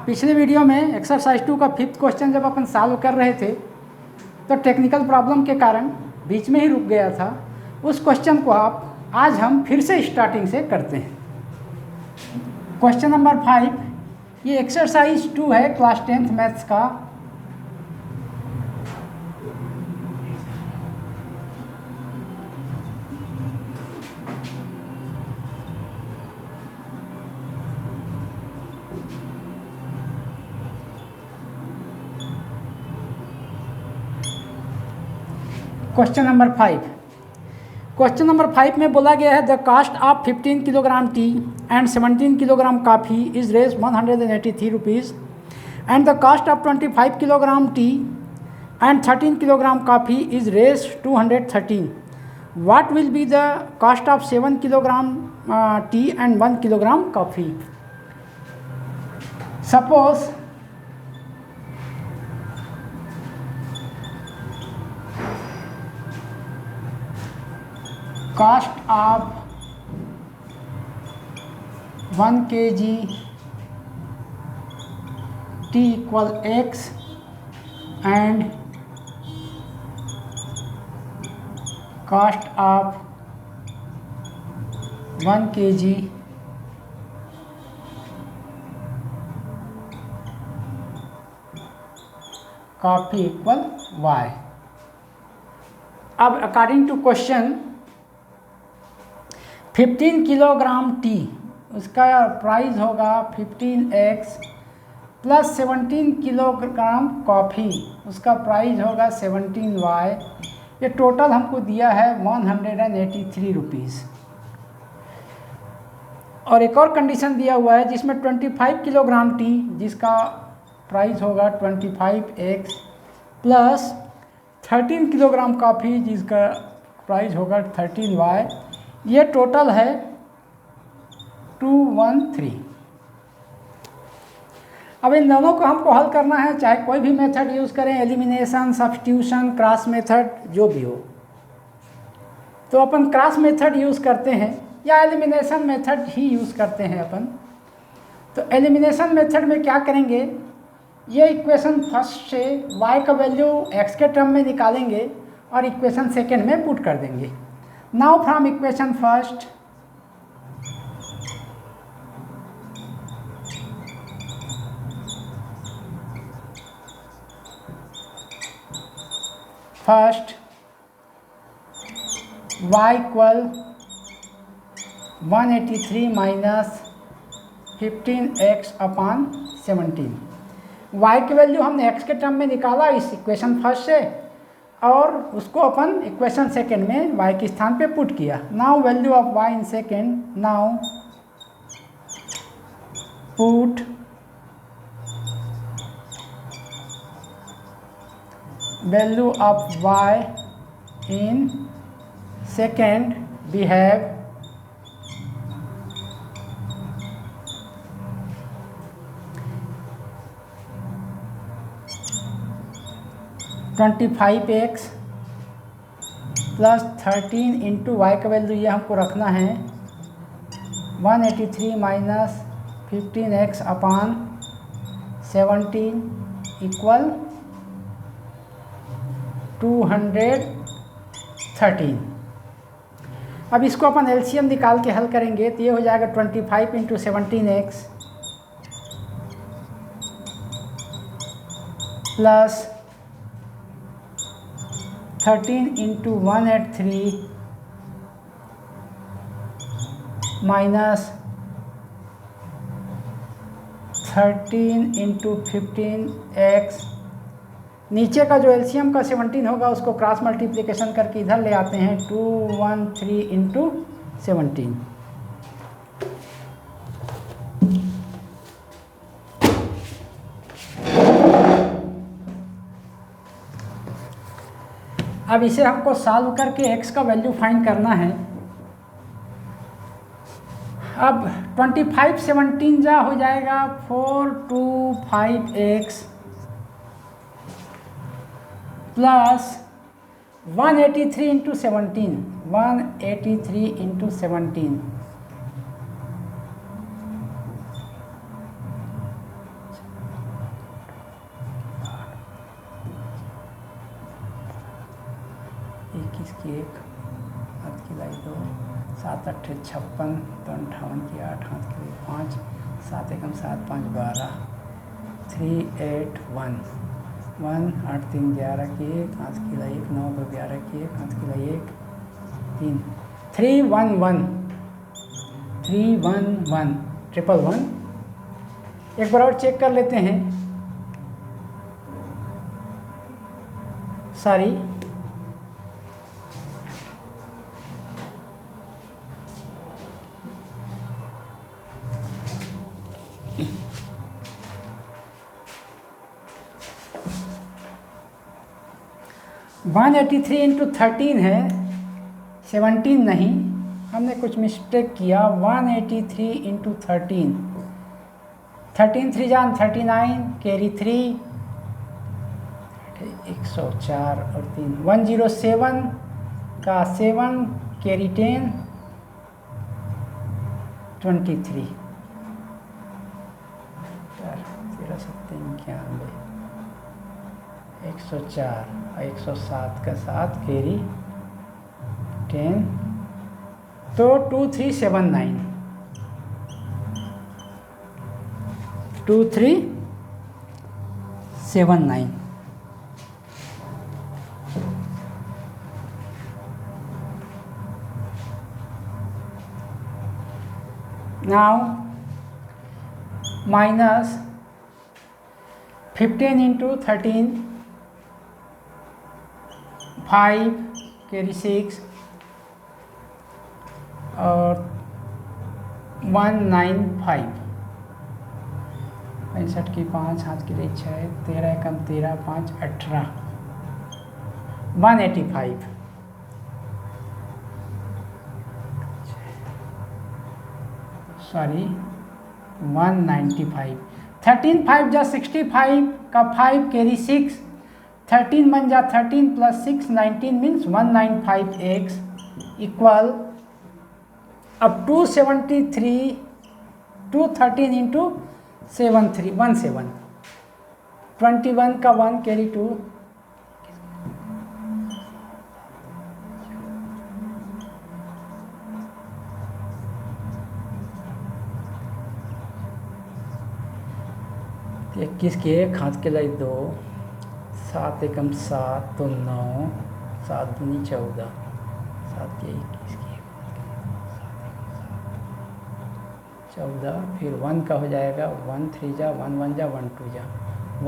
पिछले वीडियो में एक्सरसाइज 2 का 5th क्वेश्चन जब अपन सॉल्व कर रहे थे तो टेक्निकल प्रॉब्लम के कारण बीच में ही रुक गया था। उस क्वेश्चन को आज हम फिर से स्टार्टिंग से करते हैं। क्वेश्चन नंबर 5, ये एक्सरसाइज 2 है क्लास 10th मैथ्स का। क्वेश्चन नंबर 5 में बोला गया है the cost of 15 kilogram tea and 17 kilogram coffee is Rs 183 rupees and the cost of 25 kilogram tea and 13 kilogram coffee is Rs 213. What will be the cost of 7 kilogram tea and 1 kilogram coffee? Suppose cost of 1 kg tea equal X and cost of 1 kg coffee equal Y. अब according to question 15 kilogram tea उसका price होगा 15x plus 17 kilogram coffee उसका price होगा 17y। ये total हमको दिया है 183 rupees. और एक और कंडीशन दिया हुआ है जिसमें 25 किलोग्राम टी जिसका प्राइस होगा 25x प्लस 13 किलोग्राम कॉफ़ी जिसका प्राइस होगा 13y। ये टोटल है 213। अब इन दोनों को हमको हल करना है, चाहे कोई भी मेथड यूज़ करें, एलिमिनेशन, सब्स्टिट्यूशन, क्रॉस मेथड, जो भी हो। तो अपन क्रॉस मेथड यूज़ करते हैं या एलिमिनेशन मेथड ही यूज़ करते हैं अपन। तो एलिमिनेशन मेथड में क्या करेंगे, ये इक्वेशन फर्स्ट से y का वैल्यू x के टर्म में निकालेंगे और इक्वेशन सेकेंड में पुट कर देंगे। Now from equation first y equal 183 minus 15x upon 17। y की वैल्यू हमने x के टर्म में निकाला इस इक्वेशन फर्स्ट से और उसको अपन इक्वेशन सेकेंड में y के स्थान पे पुट किया। Now value of y in second, now put value of y in second, we have 25x plus 13 into y का वैल्यू ये हमको रखना है 183 माइनस 15x अपॉन 17 इक्वल 213। अब इसको अपन एलसीएम निकाल के हल करेंगे तो ये हो जाएगा 25 into 17x plus 13 into 183 minus 13 into 15x। नीचे का जो एलसीएम का 17 होगा उसको क्रॉस मल्टीप्लिकेशन करके इधर ले आते हैं 213 इंटू 17। अब इसे हमको सॉल्व करके x का वैल्यू फाइंड करना है। अब 25 17 जा हो जाएगा 425x प्लस 183 इंटू 17 183 इंटू 17 21 की 1, 7 की लाई 2, 7 अट्ठे 56, तो 58 की 8, हाथ की लाई 5, 7 एकम 7 5 12, 3 8 1 1, 8 3 11 की 1, हाथ की लाई 1, 9 2 11 की 1, हाथ की लाई 1 3, 3 1 1 3 1 1 ट्रिपल 1। एक बार और चेक कर लेते हैं, सॉरी 183 इंटू 13 है, 17 नहीं, हमने कुछ मिस्टेक किया। 183 इंटू 13, 13 3 जान 39, कैरी 3, 104 और 3, 107 का 7, कैरी 10, 23, 13 7 91, 104, 107 का 7, कैरी 10, तो 2379, 2379। Now minus 15 into 13, 5 कैरी 6 और 195, 65 की 5, हाथ की लाई 6, 13 एकम 13 5 18, 185, सॉरी 195, 13 5 जा 65 का 5 कैरी 6, 13 बन जा 13 प्लस 6 19 मीन्स 195x इक्वल, अब 273 213 इंटू 17 21 का 1 कैरी 2, इक्कीस की 1, हाथ के लाई 2, 7 एकम 7 तो 9, 7 दूनी 14, 7 की 21 की 14, फिर 1 का हो जाएगा 1 3 जा 1 1 जा 1 2 जा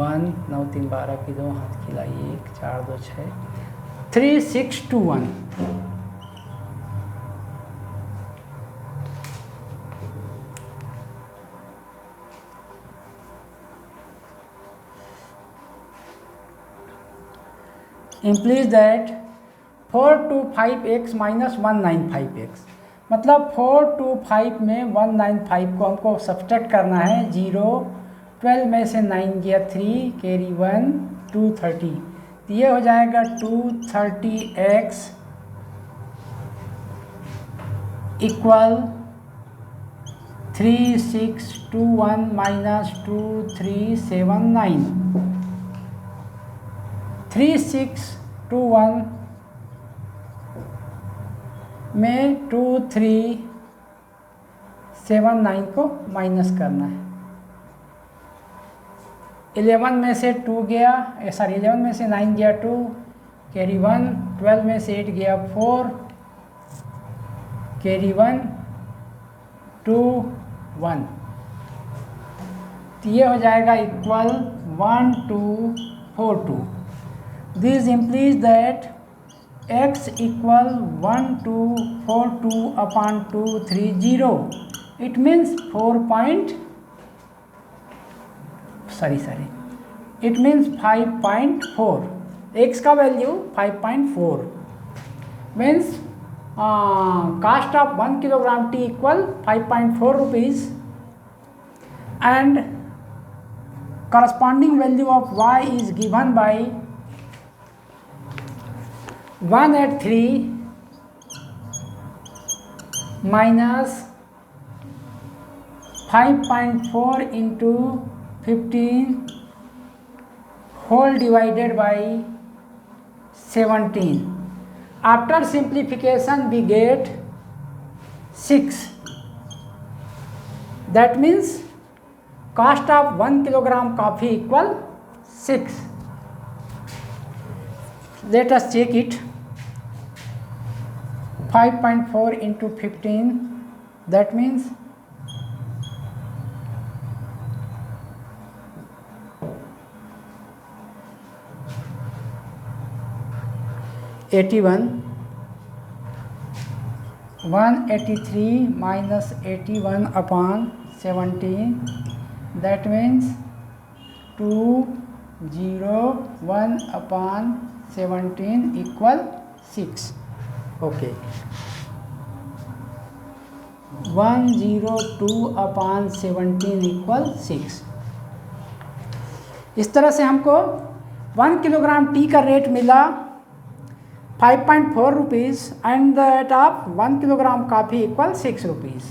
1, 9 3 12 की 2, हाथ की लाई 1, 4 2 6, 3621। implies that 425x minus 195x, मतलब 425 में 195 को हमको सब्सट्रैक्ट करना है। 0 12 में से 9 गया 3, कैरी 1, 230, तो ये हो जाएगा 230x इक्वल 3621 माइनस 2379, 3621 में 2379 को माइनस करना है। 11 में से 2 गया, सॉरी 11 में से 9 गया 2, कैरी 1, 12 में से 8 गया 4, कैरी 1, 2 1, तो ये हो जाएगा equal 1242। This implies that x equal 1242 upon 230. It means 5.4. x का value 5.4 means cost of 1 kilogram tea equal 5.4 rupees and corresponding value of y is given by 183 minus 5.4 into 15 whole divided by 17. after simplification we get 6. That means cost of 1 kilogram coffee equal 6. Let us check it. 5.4 into 15, that means 81. 183 minus 81 upon 17, that means 201 upon 17 equal 6. Okay. 102 upon 17 equal 6. इस तरह से हमको 1 kilogram T का rate मिला 5.4 rupees and the rate of 1 kilogram coffee equal 6 rupees.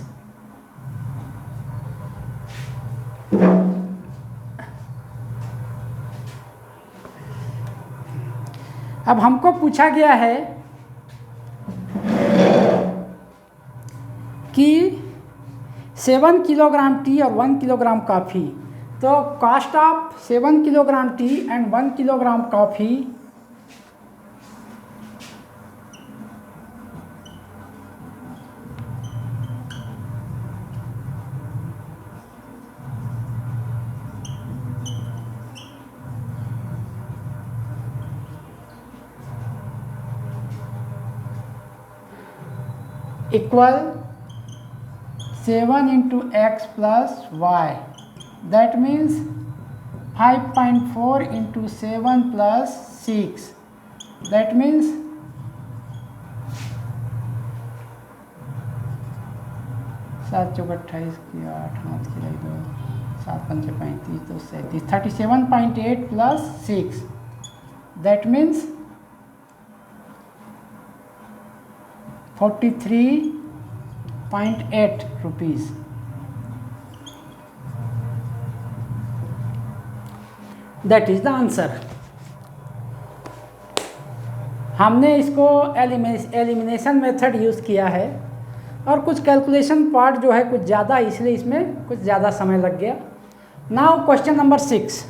अब हमको पूछा गया है कि 7 किलोग्राम टी और 1 किलोग्राम कॉफ़ी, तो cost of 7 kilogram tea and 1 kilogram coffee equal 7 into x plus y, that means 5.4 into 7 plus 6, that means 7 चौक 28 की 8 5 की 2 7 5 35 2 37 37.8 plus 6, that means 43.8 rupees. That is the answer. हमने इसको एलिमिनेशन मेथड यूज़ किया है और कुछ calculation part जो है कुछ ज़्यादा, इसलिए इसमें कुछ ज़्यादा समय लग गया. Now question number 6.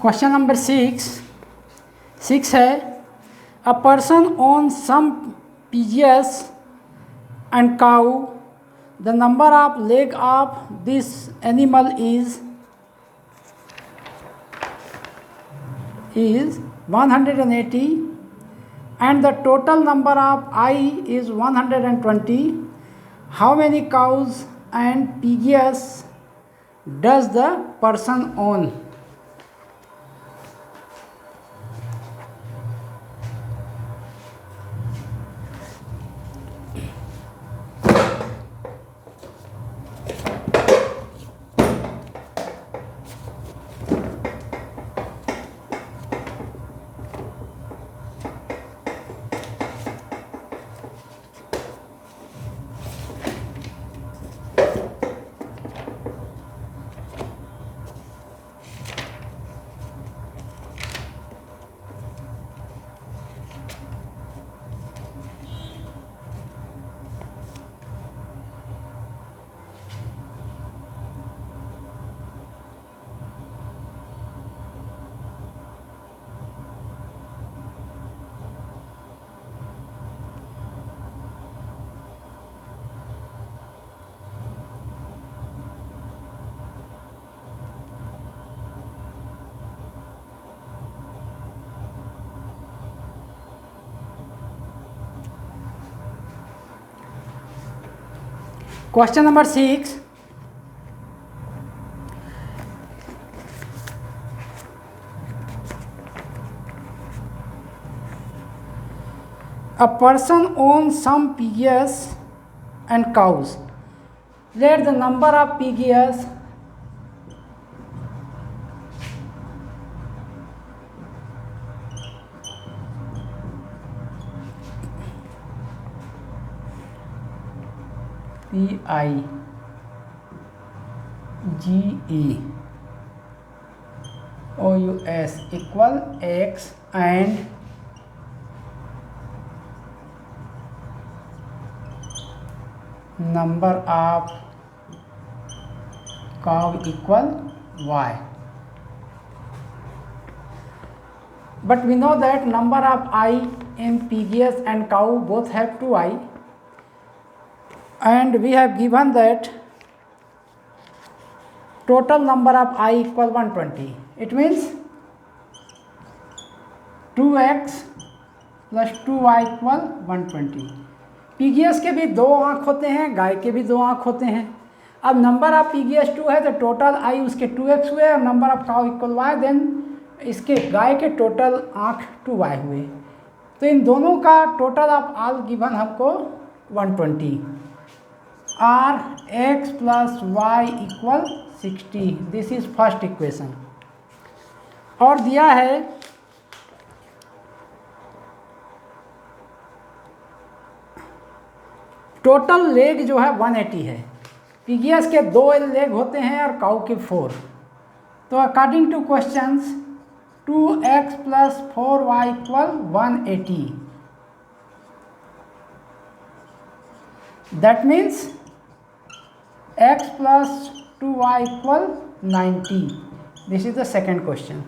Question number 6 है, a person own some pigeons and cow. The number of leg of this animal is 180 and the total number of eye is 120. How many cows and pigeons does the person own? Question number 6. A person owns some pigeons and cows. Let the number of piggies PIGEOUS equal X and number of cow equal Y. But we know that number of I in piggies and cow both have 2I, and we have given that total number of I equal 120. It means 2x plus 2y equal 120. PGS के भी 2 आँख होते हैं, गाय के भी 2 आँख होते हैं. अब नंबर ऑफ पीजीएस 2 है तो टोटल आई उसके 2x हुए और number of cow equal y, then इसके गाय के टोटल आँख 2y हुए. तो इन दोनों का टोटल ऑफ ऑल गिवन हमको 120. Are x plus y equal 60. This is first equation. और दिया है टोटल लेग जो है 180 है. पीजीएस के 2 लेग होते हैं और काउ के 4. तो according two questions 2x plus 4y equal 180. That means x plus 2y equal 90. This is the second question.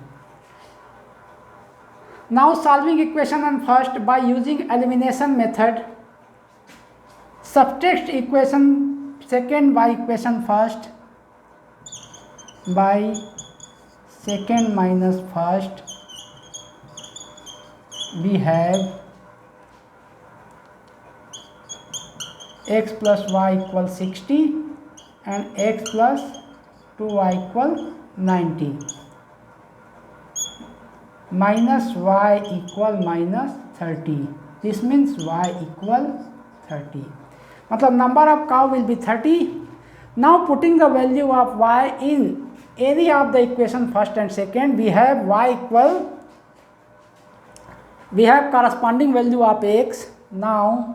Now solving equation on first by using elimination method. Subtract equation second by equation first. By second minus first we have x plus y equal 60 and x plus 2y equal 90 minus y equal minus 30. This means y equal 30. मतलब number of cow will be 30. Now putting the value of y in any of the equation first and second, we have y equal, we have corresponding value of x. Now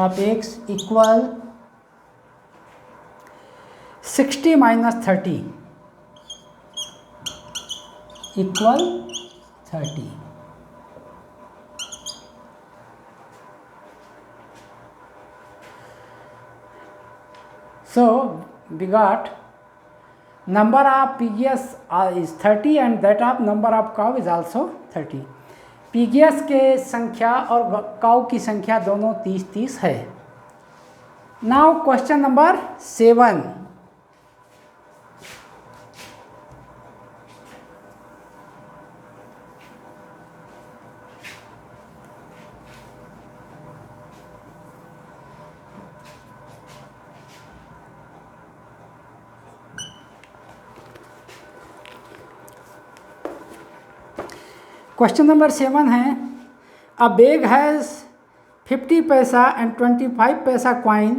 of x equal 60 minus 30 equal 30. So we got number of pgs is 30 and that of number of cow is also 30. PGS के संख्या और cow की संख्या दोनों 30-30 है. Now question number 7. Question number 7 है अ bag has 50 पैसा and 25 paisa coin.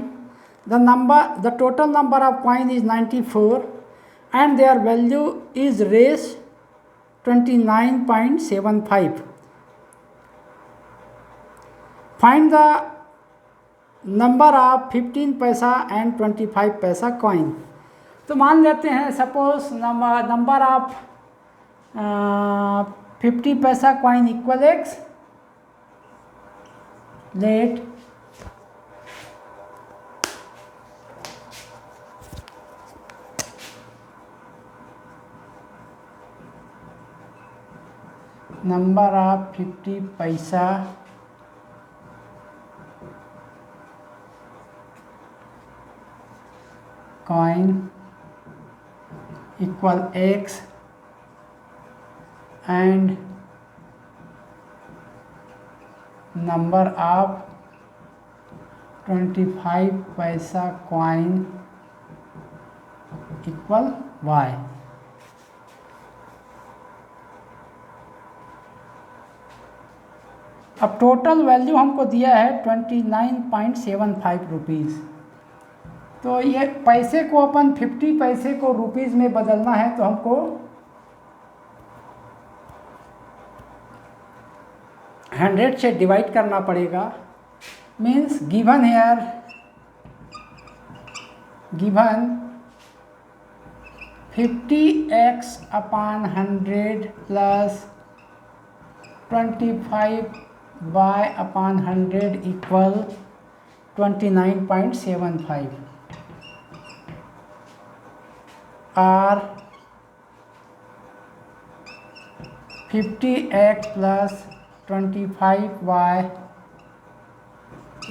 The total number of coin is 94 and their value is Rs 29.75. Find the number of 15 paisa and 25 paisa coin. तो मान लेते हैं सपोज नंबर ऑफ 50 पैसा coin equal x. Let number of 50 पैसा coin equal x and number of 25 पैसा coin equal Y. अब total value हमको दिया है 29.75 रुपीज़। तो ये पैसे को अपन 50 पैसे को रुपीज़ में बदलना है तो हमको 100 से डिवाइड करना पड़ेगा। Means given here, given 50x upon 100 plus 25y upon 100 equal 29.75 और 50x प्लस 25y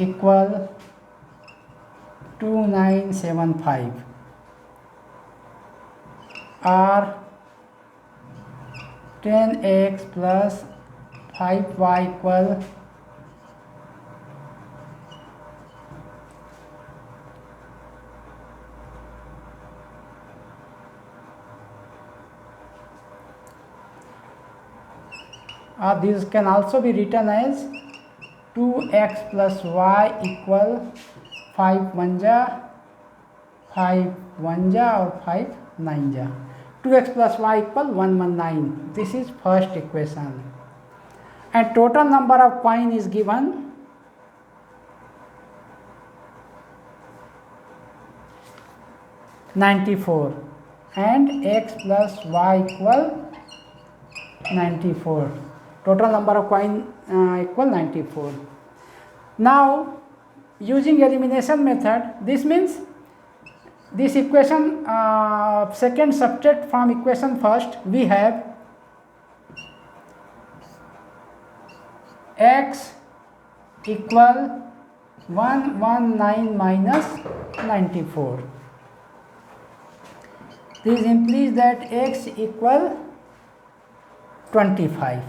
इक्वल 2975 और 10x plus 5y equal 5 this can also be written as 2x plus y equal 5 1 जा 5 1 जा और 5 9 जा। 2x plus y equal 119. This is first equation. And total number of coin is given 94 and x plus y equal 94. Total number of coin equal 94. Now using elimination method, this means this equation second subtract from equation first, we have x equal 119 minus 94. This implies that x equal 25.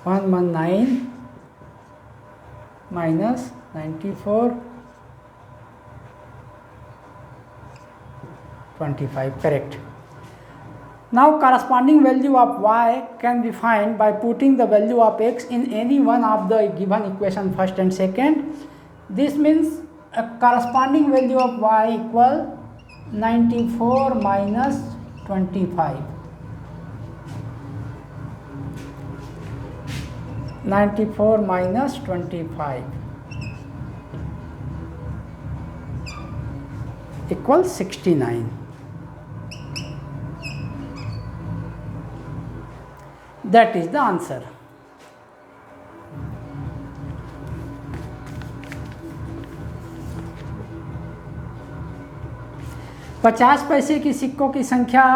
(119) minus 94, 25, correct. Now corresponding value of y can be found by putting the value of x in any one of the given equation first and second. This means a corresponding value of y equal 94 minus 25. 94 minus 25 equals 69. That is the answer. पचास पैसे की सिक्कों की संख्या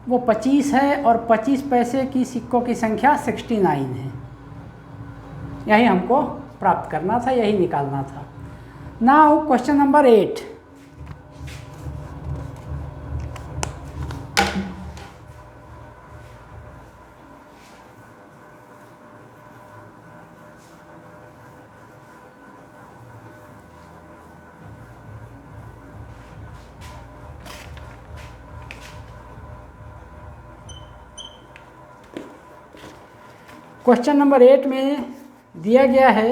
वो 25 है और 25 पैसे की सिक्कों की संख्या 69 है। यही हमको प्राप्त करना था, यही निकालना था। Now question number 8। Question number 8 में दिया गया है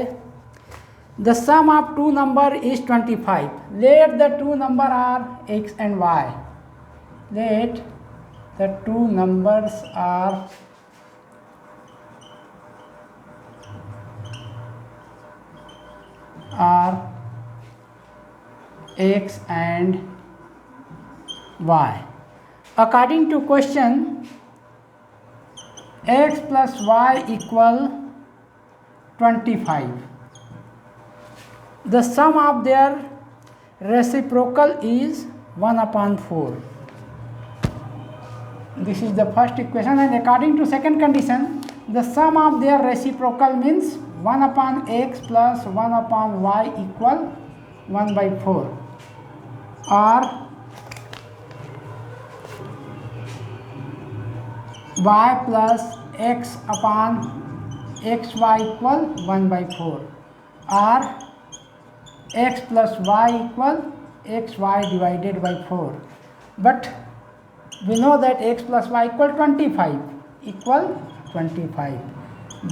the sum of two number is 25. Let the two number are x and y. Let the two numbers are x and y. According to question, x plus y equal 25. The sum of their reciprocal is 1/4. This is the first equation, and according to second condition, the sum of their reciprocal means 1/x plus 1/y equal 1/4, or y plus x upon xy equal 1/4, are x plus y equal xy divided by 4. But we know that x plus y equal 25.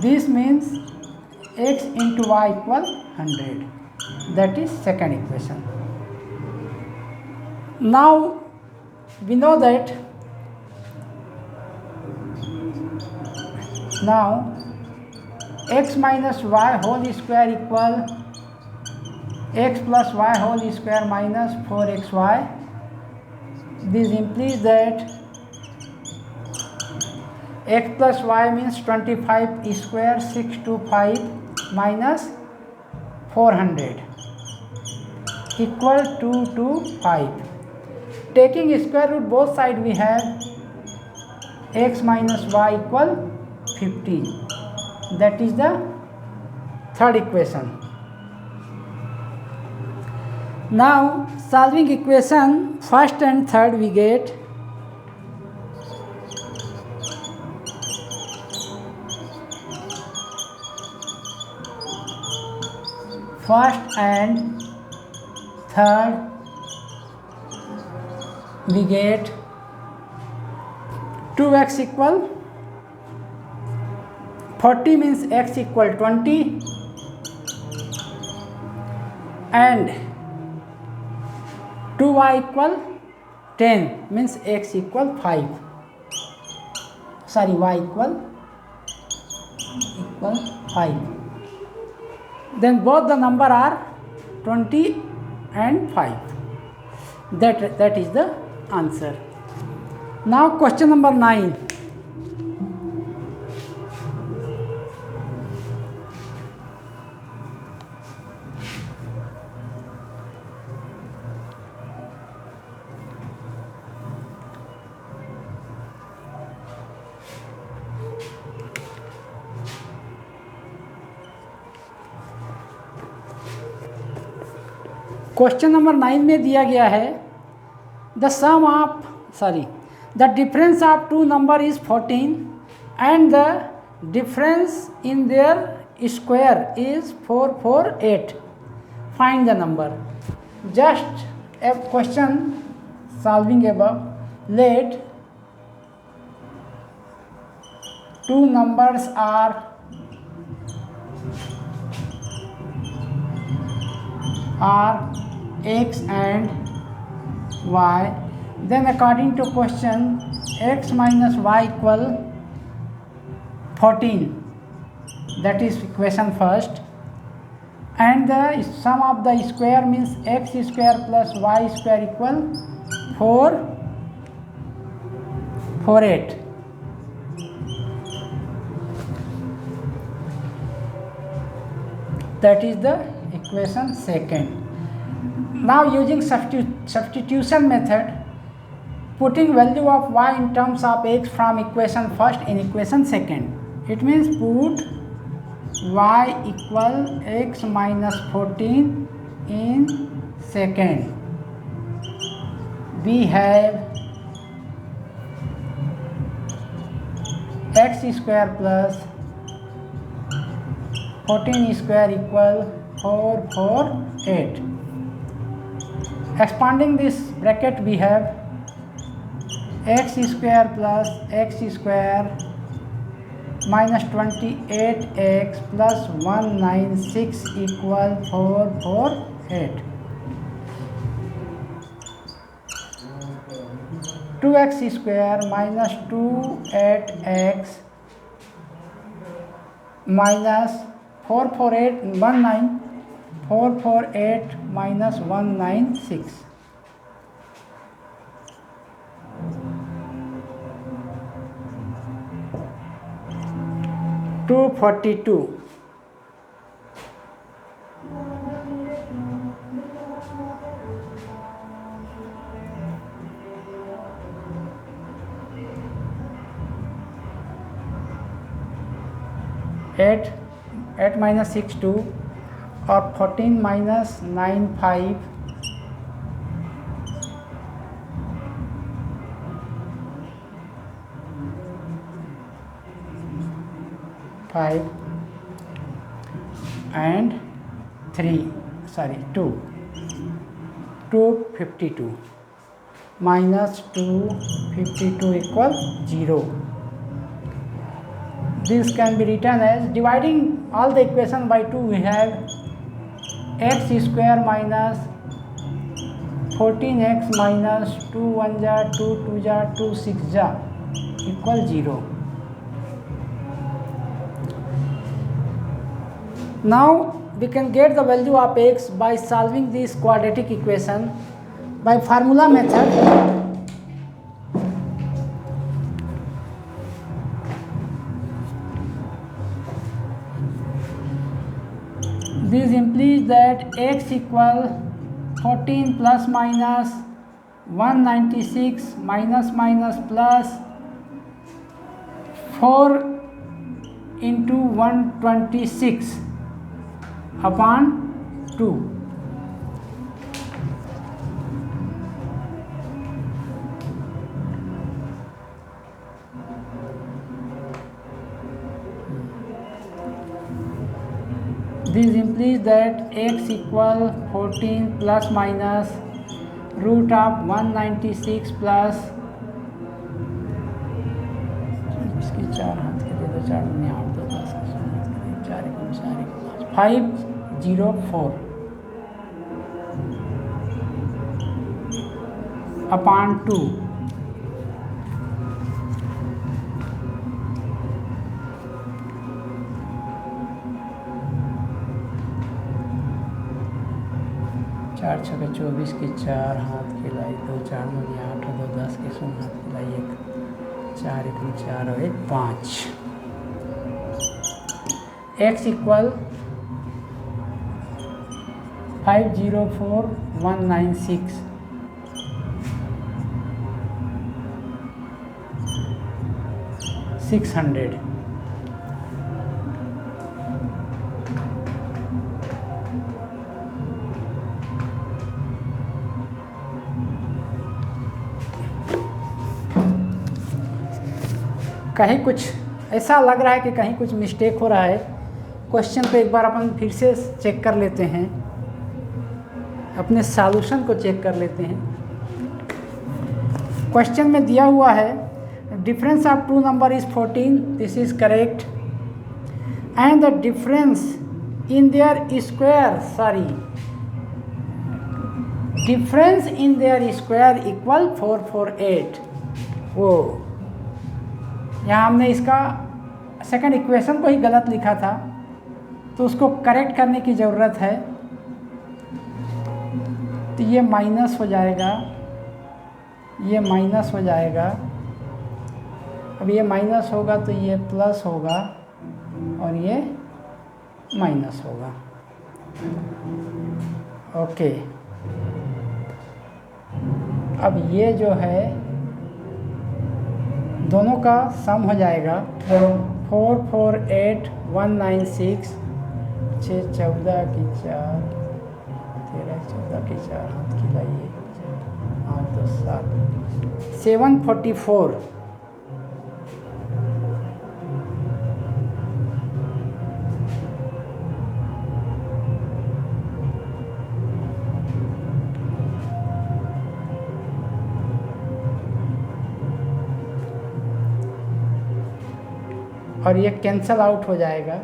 This means x into y equal 100. That is second equation. Now we know that x minus y whole square equal x plus y whole square minus 4xy. This implies that x plus y means 25 square 625 minus 400 equal 225. Taking square root both sides, we have x minus y equal 50. That is the third equation. Now solving equation first and third, we get first and third, we get 2x equal 40 means x equal 20 and 2y equal 10 means x equal 5. Sorry, y equal 5. Then both the number are 20 and 5. That is the answer. Now question number 9. Question number 9 में दिया गया है the difference of two number is 14 and the difference in their square is 448. Find the number. Just a question solving above. Let two numbers are x and y. Then according to question, x minus y equal 14. That is equation first. And the sum of the square means x square plus y square equal 448. That is the equation second. Now using substitution method, putting value of y in terms of x from equation first in equation second. It means put y equal x minus 14 in second. We have x square plus 14 square equal 448. Expanding this bracket, we have x square plus x square minus 28x plus 196 equal 448. 2x square minus 28x minus 448 minus 196. 242. Eight minus 6 2 or 14 minus 9 5. 5 and 252 minus 252 equal 0. This can be written as, dividing all the equation by 2, we have x square minus 14x minus 2 1 जा 2 2 जा 2 6 जा equal 0. Now we can get the value of x by solving this quadratic equation by formula method. This implies that x equal 14 plus minus 196 minus minus plus 4 into 126 upon 2. This implies that x equal 14 plus minus root of 196 plus 504 upon 2. चार छक्के 24 की 4 हाथ खिलाई 2 4 में 8 2 10 की 0 हाथ खिलाई 1 4 1 4 और 1 5. x equal 504196 600. कहीं कुछ ऐसा लग रहा है कि कहीं कुछ मिस्टेक हो रहा है. क्वेश्चन को एक बार अपन फिर से चेक कर लेते हैं, अपने सॉल्यूशन को चेक कर लेते हैं. क्वेश्चन में दिया हुआ है difference of two number is 14. This is correct. And the difference in their square difference in their square equal 448. वो यहाँ हमने इसका सेकंड इक्वेशन को ही गलत लिखा था, तो उसको करेक्ट करने की ज़रूरत है. तो ये माइनस हो जाएगा, ये माइनस हो जाएगा. अब ये माइनस होगा तो ये प्लस होगा और ये माइनस होगा. ओके, अब ये जो है दोनों का सम हो जाएगा. 448196 6 14 की 4 13 14 की 4 हाथ खिलाइए 8 2 7 744. और ये कैंसल आउट हो जाएगा.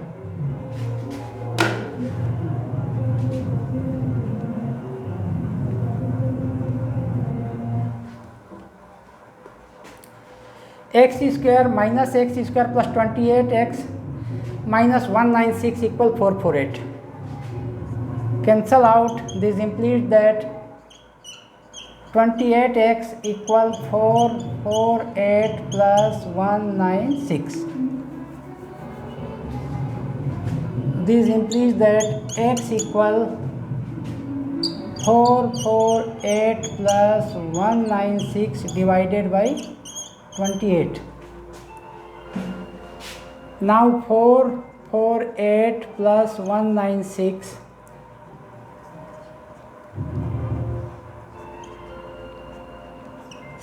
X square minus x square plus 28x minus 196 equal 448. Cancel out. This implies that 28x equal 448 plus 196. This implies that x equal 448 plus 196 divided by 28. Now 448 plus 196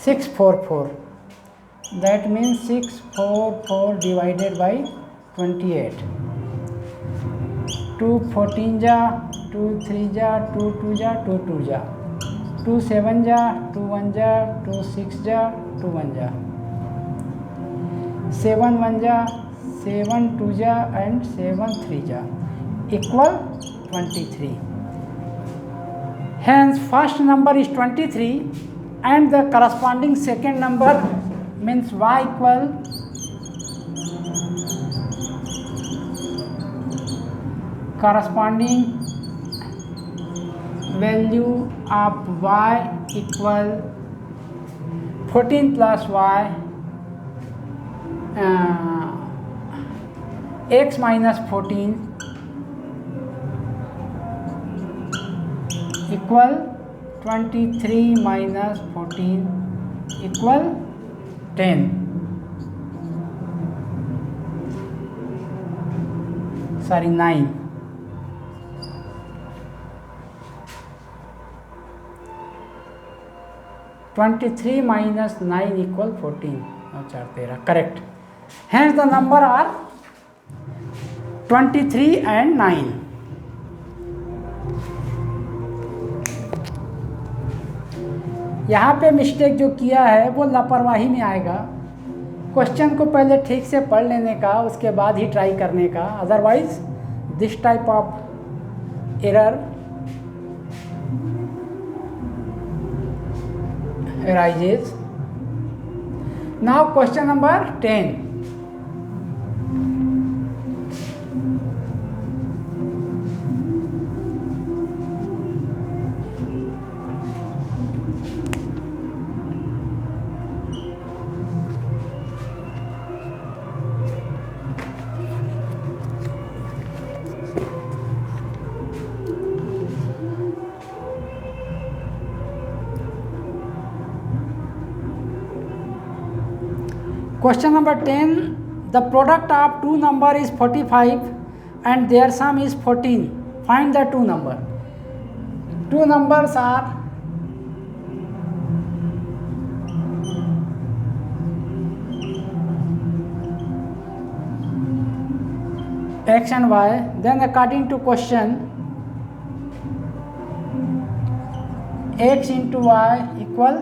644. That means 644 divided by 28. 2 14 जा 2 3 जा 2 2 जा 2 2 जा 2 7 जा 2 1 जा 2 6 जा 2 1 जा 7 1 जा 7 2 जा एंड 7 3 जा equal 23. Hence first number is 23 and the corresponding second number means y equal corresponding value of y equal 14 plus y x minus 14 equal 23 minus 14 equal 10. Sorry, 9. (23 minus 9 equal 14. अच्छा तेरा correct. Hence the number are 23 and 9. यहाँ पे mistake जो किया है वो लापरवाही में आएगा. क्वेश्चन को पहले ठीक से पढ़ लेने का, उसके बाद ही ट्राई करने का. Otherwise this type of error arises. Now question number 10. Question number 10. The product of two number is 45 and their sum is 14. Find the two number. Two numbers are x and y. Then according to question, x into y equal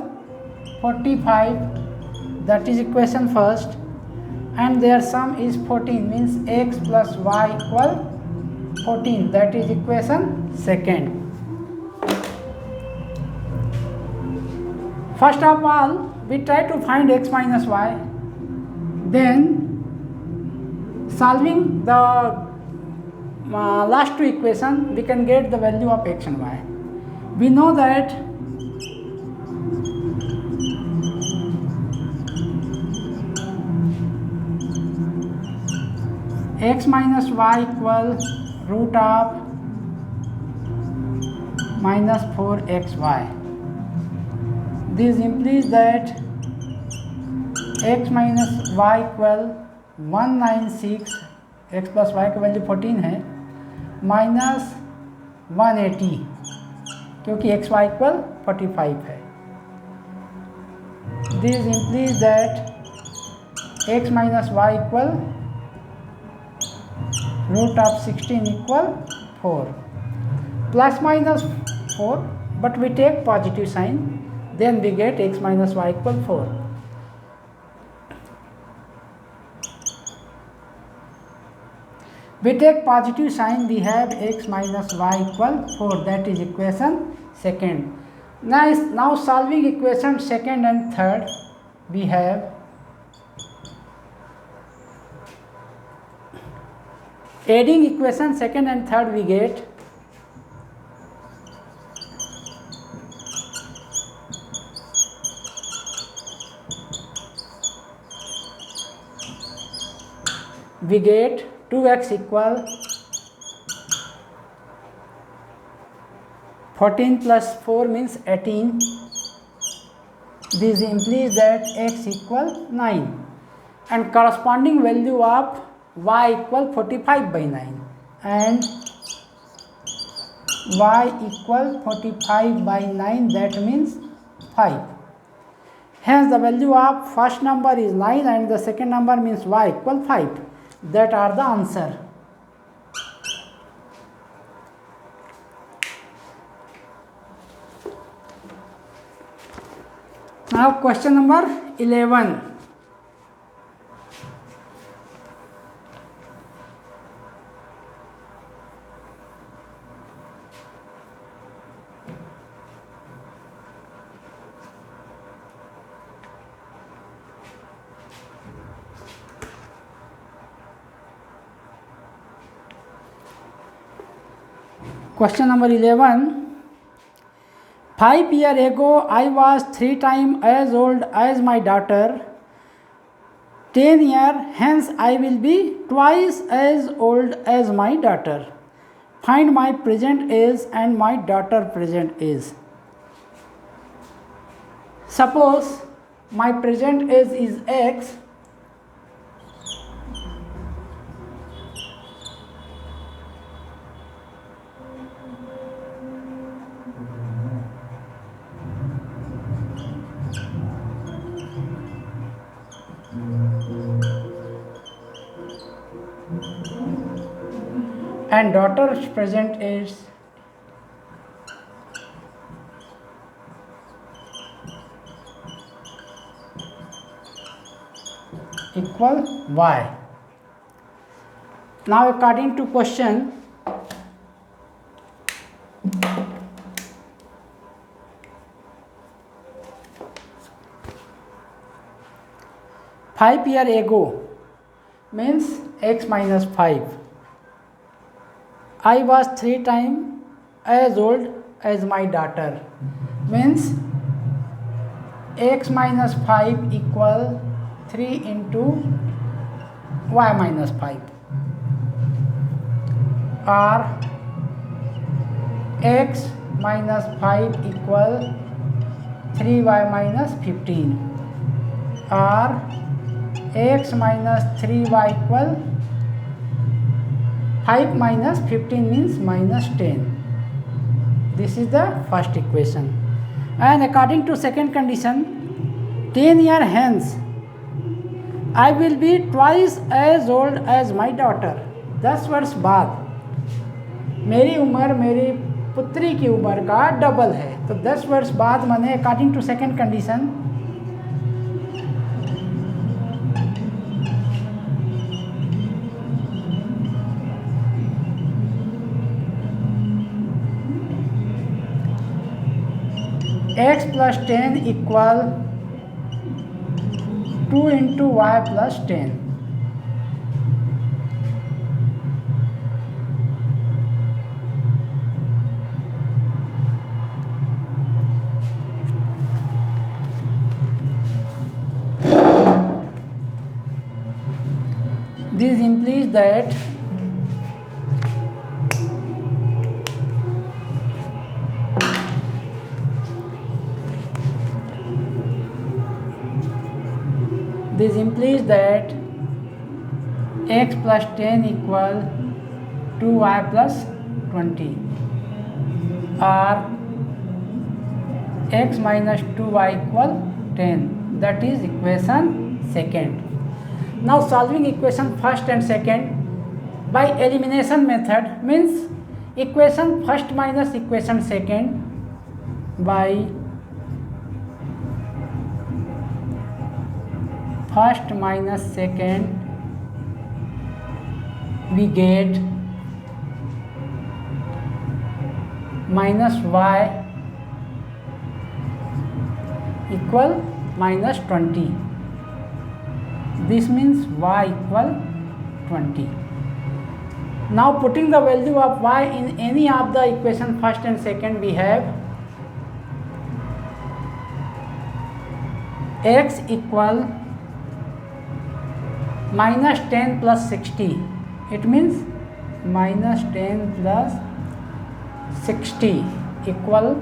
45. That is equation first, and their sum is 14, means x plus y equal 14. That is equation second. First of all, we try to find x minus y. Then solving the last two equations, we can get the value of x and y. We know that x minus y equal root of minus 4xy. This implies that x minus y equal 196, x plus y की value 14 है, minus 180 क्योंकि x Y equal 45 है. This implies that x minus y equal root of 16 equal 4. Plus minus 4, but we take positive sign, then we get x minus y equal 4. We take positive sign, we have x minus y equal 4. That is equation second. Now solving equation second and third, we have adding equation second and third, we get we get 2x equal 14 plus 4 means 18. This implies that x equal 9 and corresponding value of y equal 45 by 9 and y equal 45 by 9, that means 5. Hence the value of first number is 9 and the second number means y equal 5. That are the answer. Now question number 11. Question number 11. 5 years ago, I was 3 times as old as my daughter. 10 years hence, I will be twice as old as my daughter. Find my present age and my daughter present age. Suppose my present age is x. And daughter's present is equal y. Now according to question, five years ago means x minus 5. I was 3 times as old as my daughter, means x minus 5 equal 3 into y minus 5, or x minus 5 equal 3y minus 15, or x minus 3y equal 5 minus 15 means minus 10. This is the first equation. And according to second condition, 10 years hence, I will be twice as old as my daughter. 10 वर्ष बाद मेरी उम्र मेरी पुत्री की उम्र का double है, तो 10 वर्ष बाद माने according to second condition x plus 10 equal 2 into y plus 10. This implies that x plus 10 equal 2y plus 20, or x minus 2y equal 10. That is equation second. Now solving equation first and second by elimination method means equation first minus equation second by first minus second we get minus y equal minus 20. This means y equal 20. Now putting the value of y in any of the equation first and second, we have x equal minus 10 plus 60. It means minus 10 plus 60 equal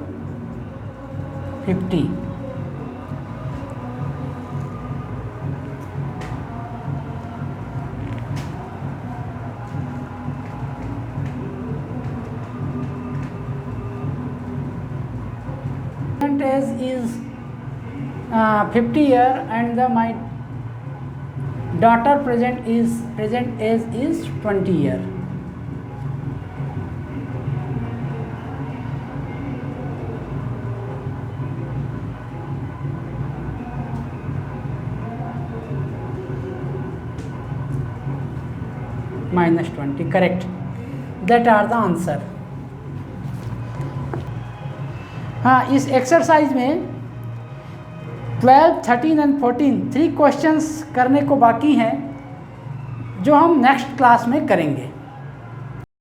50. Age is 50 years and my daughter present age is 20 years. -20, correct, that are the answer. हाँ, इस exercise में 12, 13 and 14 3 questions करने को बाकी हैं जो हम next class में करेंगे।